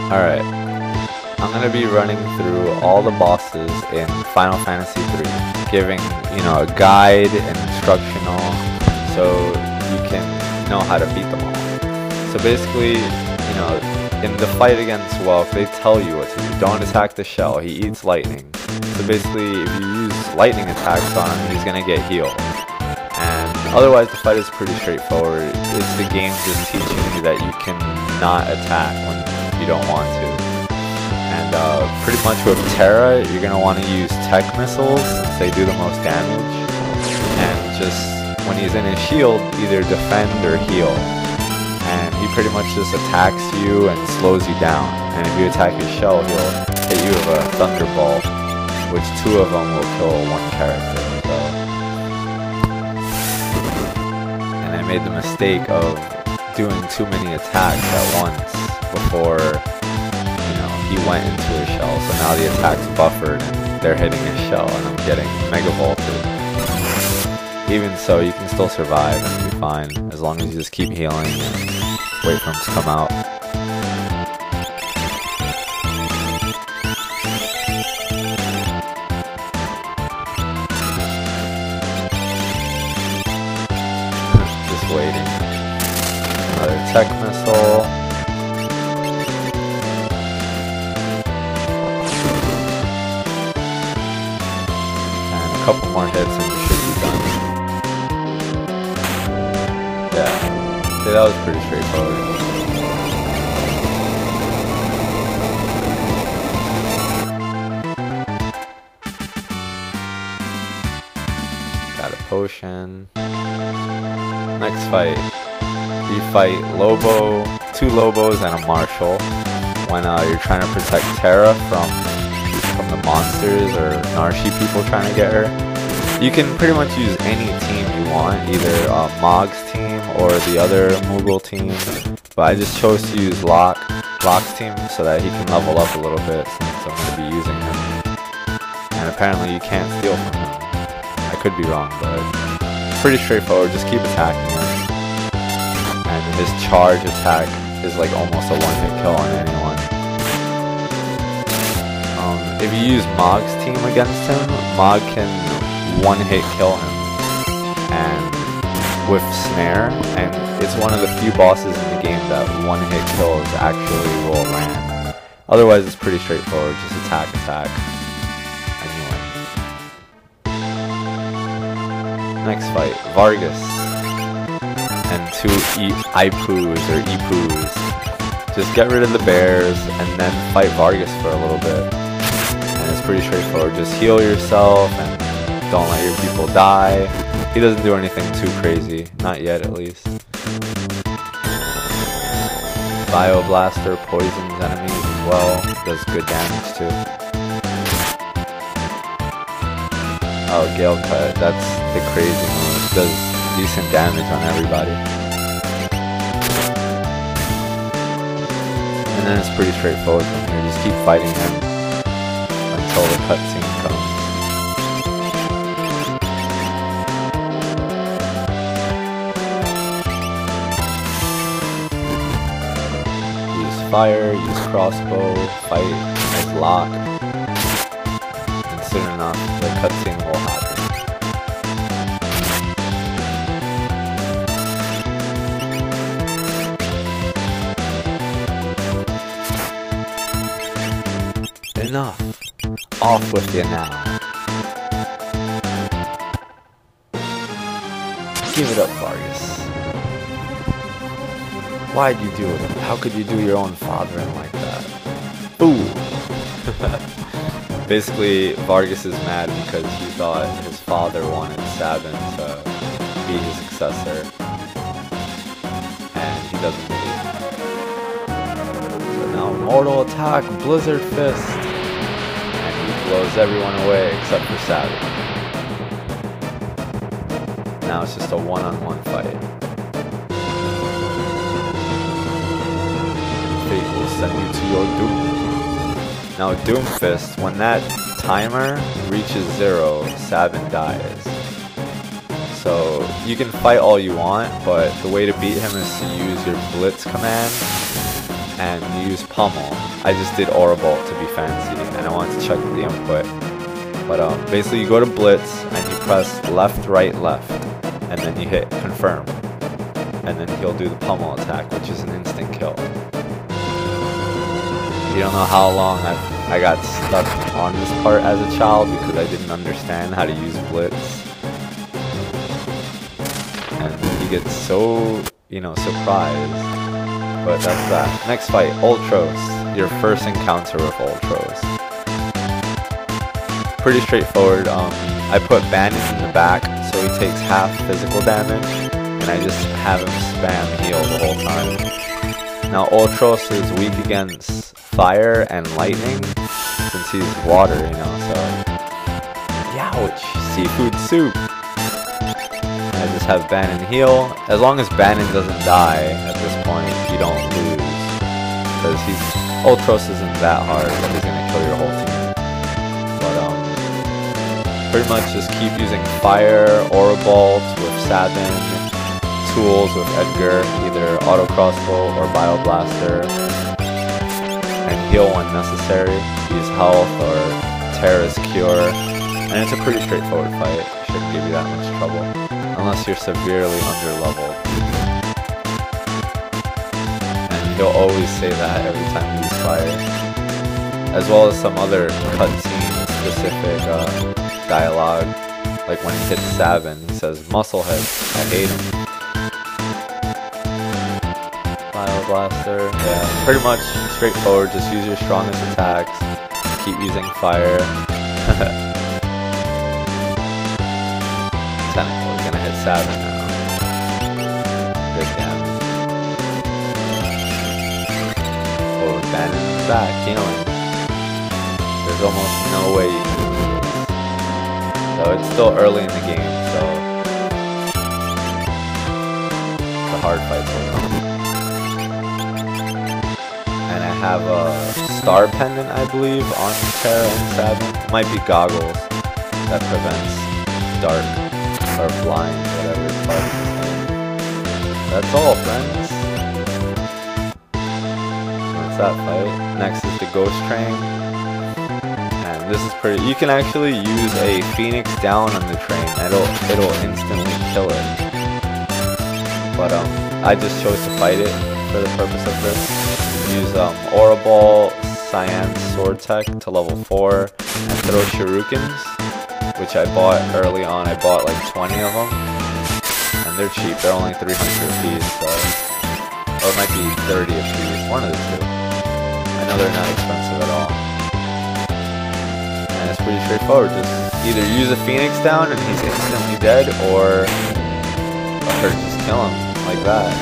Alright, I'm gonna be running through all the bosses in Final Fantasy III, giving, you know, a guide and instructional so you can know how to beat them all. So basically, you know, in the fight against Whelk, they tell you what to do. Don't attack the shell, he eats lightning. So basically, if you use lightning attacks on him, he's gonna get healed. And otherwise, the fight is pretty straightforward. It's the game just teaching you that you can not attack when you don't want to. And pretty much with Terra, you're going to want to use tech missiles since they do the most damage. And just when he's in his shield, either defend or heal. And he pretty much just attacks you and slows you down. And if you attack his shell, he'll hit you with a thunderbolt, which 2 of them will kill 1 character. So. And I made the mistake of doing too many attacks at once before, you know, he went into his shell. So now the attack's buffered and they're hitting his shell and I'm getting mega vaulted. Even so, you can still survive and be fine as long as you just keep healing and wait for him to come out. Just waiting. Another tech missile. And a couple more hits and we should be done. Yeah, that was pretty straightforward. Got a potion. Next fight. You fight Lobo, 2 Lobos and a Marshal when you're trying to protect Terra from the monsters or Narshi people trying to get her. You can pretty much use any team you want, either Mog's team or the other Moogle team, but I just chose to use Locke's team so that he can level up a little bit since I'm going to be using him. And apparently you can't steal from him. I could be wrong, but it's pretty straightforward, just keep attacking him. And his charge attack is like almost a 1-hit kill on anyone. If you use Mog's team against him, Mog can 1-hit kill him and with snare, and it's one of the few bosses in the game that 1-hit kills actually will land. Otherwise it's pretty straightforward, just attack, and you win. Next fight, Vargas and 2 Ipoos or Epoos. Just get rid of the bears and then fight Vargas for a little bit. And it's pretty straightforward, just heal yourself and don't let your people die. He doesn't do anything too crazy, not yet at least. Bioblaster poisons enemies as well, does good damage too. Oh, Gale Cut, that's the crazy move, does decent damage on everybody. And then it's pretty straightforward from here, just keep fighting him until the cutscene comes. Fire, use crossbow, fight as Locke, and soon enough the cutscene will happen. Enough! Off with you now. Give it up, Vargas. Why'd you do it? How could you do your own father in like that? Ooh! Basically, Vargas is mad because he thought his father wanted Sabin to be his successor. And he doesn't believe it. So now, Mortal Attack, Blizzard Fist! And he blows everyone away except for Sabin. Now it's just a one-on-one fight. Fate will send you to your doom. Now Doomfist, when that timer reaches 0, Sabin dies. So you can fight all you want, but the way to beat him is to use your Blitz command and you use Pummel. I just did Aura Bolt to be fancy, and I wanted to check the input. But basically you go to Blitz, and you press left, right, left, and then you hit confirm. And then he'll do the Pummel attack, which is an instant kill. You don't know how long I got stuck on this part as a child because I didn't understand how to use Blitz. And you get so, you know, surprised. But that's that. Next fight, Ultros. Your first encounter with Ultros. Pretty straightforward. I put Bandage in the back so he takes half physical damage. And I just have him spam heal the whole time. Now Ultros is weak against fire and lightning since he's water, you know, so youch, seafood soup. I just have Bannon heal. As long as Bannon doesn't die at this point, you don't lose. Because Ultros isn't that hard, but he's gonna kill your whole team. But pretty much just keep using fire, Aura Bolt with Sabin, tools with Edgar, either auto crossbow or bio blaster, and heal when necessary. Use health or Terra's cure, and it's a pretty straightforward fight. Shouldn't give you that much trouble unless you're severely under leveled. And he'll always say that every time you use fire, as well as some other cutscene specific dialogue, like when he hits Sabin, he says, "Musclehead, I hate him." Blaster. Yeah, pretty much straightforward. Just use your strongest attacks. Keep using fire. Technically, we're gonna hit Sabin now. Good damage. Oh, Bannon's back, healing. There's almost no way you can lose. So it's still early in the game, so the hard fights will come. Have a star pendant, I believe, on Terra and Sabin. It might be goggles that prevents dark or blind, whatever it's called. That's all, friends. That's that fight. Next is the Ghost Train. And this is pretty. You can actually use a Phoenix down on the train. It'll instantly kill it. But I just chose to fight it for the purpose of this. Use Aura Ball, Cyan Sword Tech to level 4, and throw Shurikens, which I bought early on. I bought like 20 of them, and they're cheap. They're only 300 apiece, so, or it might be 30 apiece, one of the two. I know they're not expensive at all, and it's pretty straightforward. Just either use a Phoenix down and he's instantly dead, or just kill him like that.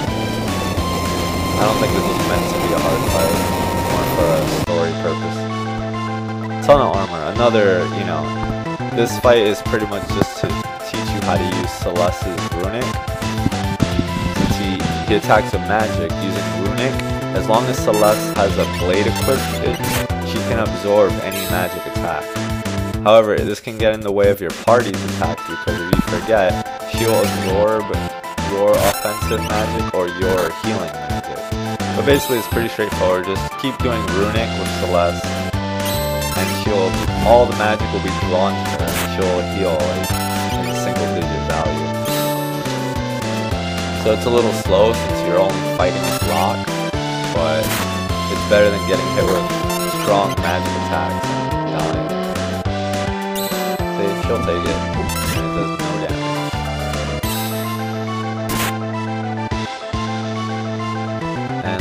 I don't think this was meant to be a hard fight, more for a story purpose. TunnelArmr, another, you know, this fight is pretty much just to teach you how to use Celeste's Runic. Since he attacks with magic using Runic, as long as Celeste has a blade equipped, she can absorb any magic attack. However, this can get in the way of your party's attack because if you forget, she'll absorb your offensive magic or your healing magic. But basically it's pretty straightforward. Just keep doing Runic with Celeste, and all the magic will be drawn to her, and she'll heal like in single digit value. So it's a little slow since you're only fighting with rock, but it's better than getting hit with strong magic attacks and dying. See, she'll take it, and it does no damage.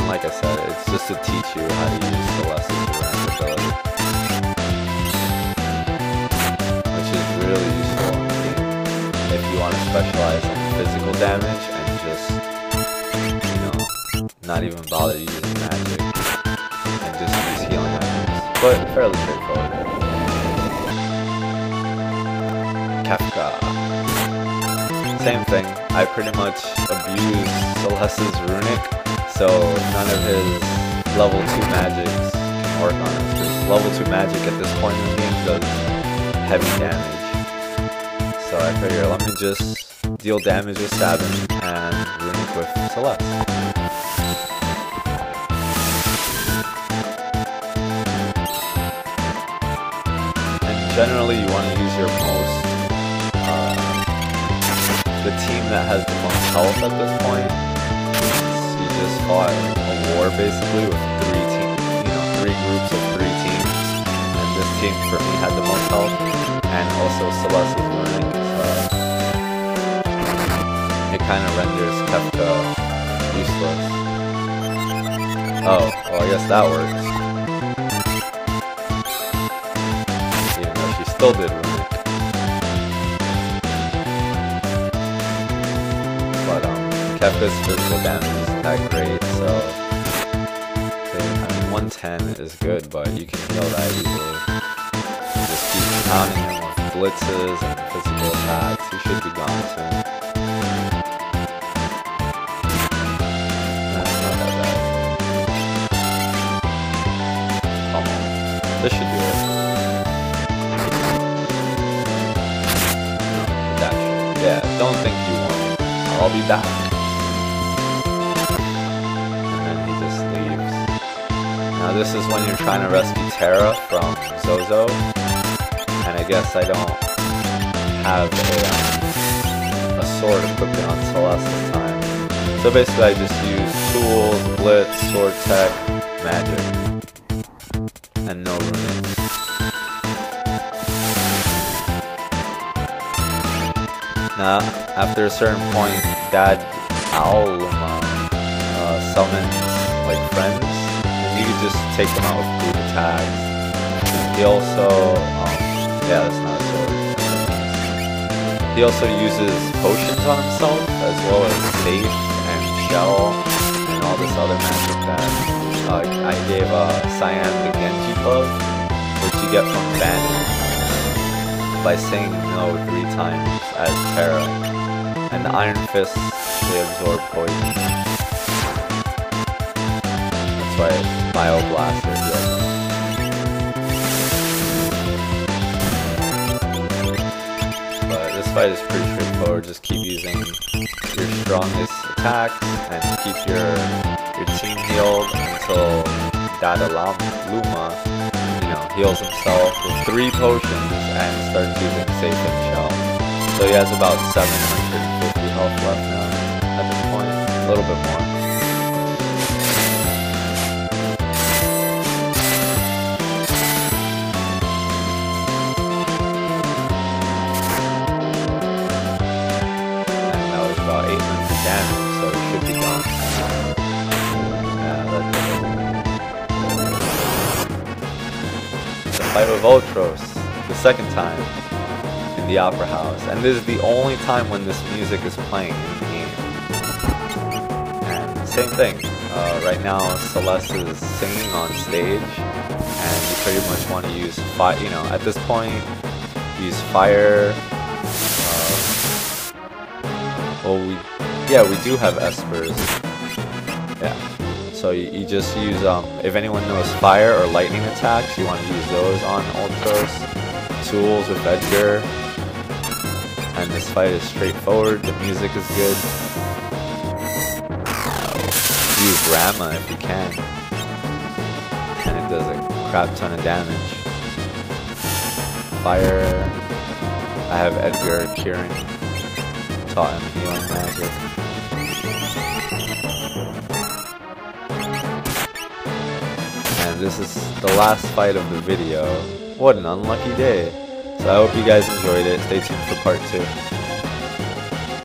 Like I said, it's just to teach you how to use Celeste's Runic ability, which is really useful in the game if you want to specialize in physical damage and just, you know, not even bother using magic and just use healing items. But fairly straightforward. Kefka. Same thing. I pretty much abuse Celeste's Runic, so none of his level 2 magics can work on us, because level 2 magic at this point in the game does heavy damage. So I figure let me just deal damage with Sabin and Runic with Celeste. generally you want to use your most, the team that has the most health at this point. You just fought a war basically with 3 teams, you know, 3 groups of 3 teams, and this team for me had the most health, and also Celeste's running, so it kind of renders Kefka useless. Oh, well I guess that works. Even though she still did runic. But Kefka's physical damage isn't that great, so I mean 110 is good, but you can heal that easily. Just keep pounding him with blitzes and physical attacks. He should be gone soon. That's not that bad. This should do it. That should. Yeah, don't think you won't. I'll be back. And then he just leaves. Now this is when you're trying to rescue Terra from Zozo. And I guess I don't have a sword equipped on Celeste this time. So basically I just use tools, blitz, sword tech, magic. And no runic. Now, after a certain point, Dadaluma summons like friends, and you can just take them out with group attacks. He also, yeah, that's not a sword. He also uses potions on himself, as well as safe and shell, and all this other magic that I gave Cyan the Genji glove, which you get from banning by saying no 3 times as Terra. And the Iron Fists, they absorb poison. That's why Bio Blaster heals them. But this fight is pretty straightforward. Just keep using your strongest attacks and keep your team healed until Dadaluma, you know, heals himself with 3 potions and starts using safe and shell. So he has about 750 health left now at this point, a little bit more. And that was about 800 damage, so he should be gone. Fight with Ultros, the second time in the Opera House, and this is the only time when this music is playing in the game. And same thing, right now Celeste is singing on stage, and you pretty much want to use fire, you know, at this point, use fire. Well, we do have espers, yeah. So you just use, if anyone knows fire or lightning attacks, you want to use those on Ultros. Tools with Edgar. And this fight is straightforward, the music is good. Use Rama if you can. And it does a crap ton of damage. Fire. I have Edgar curing. Taught him healing magic. This is the last fight of the video. What an unlucky day. So I hope you guys enjoyed it. Stay tuned for part 2.